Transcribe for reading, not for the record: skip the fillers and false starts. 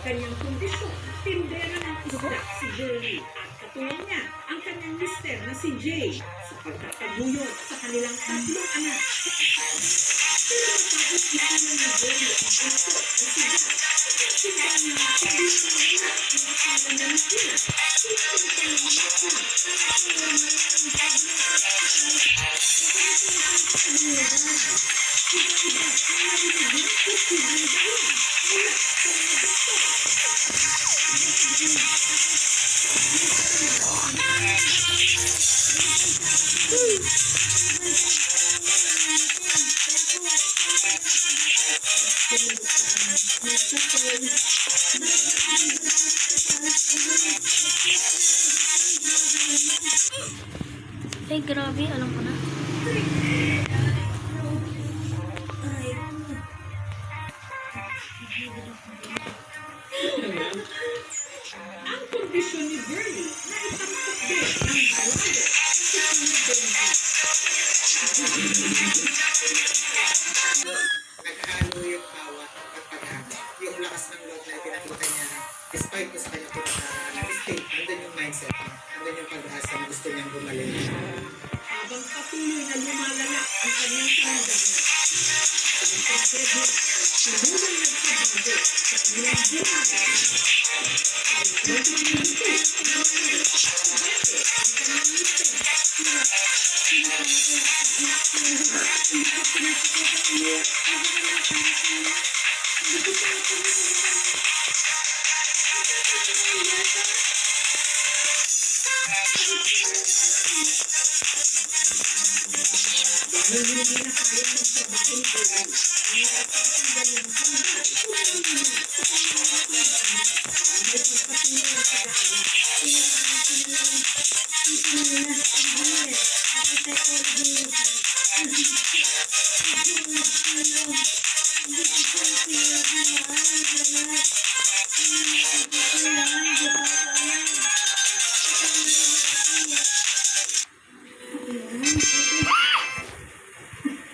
kanyang kondisyon, tindera ng isda si Bernie at katulong niya ang kanyang mister na si Jay sa pagkakaguyod sa kanilang tatlong anak. Pero matapos isinan ni Bernie ang bunso na si Jack, sindan niya hindi na wala ang akala na sila. Sinundan niya na para kung normal ang paglakas iba-iba ang narinig ng posibleng dahilan mula sa mga doktor. Ay, grabe. Alam ko na. Ang kondisyon ni Bernie na itampok din ng balayo na si Naghalo yung bawat pagkakataon. Yung lakas ng loob na pinakita niya, despite ko sa kanyang mistake, nandun yung mindset niya. Nandun yung pag-asa na gusto niyang gumaling. habang patuloy na lumalala ang kanyang karamdaman. Ang pagkredit, sinunang nagpabago sa kanilang buhay. Ang pagkredito, ang kanyang mister, dahil hindi na kaya magtrabaho ni Bernie, ang natatanggal ng handa, tulong niya sa kanyang magulang para may pagpatuloy ang pag-aaral. Hindi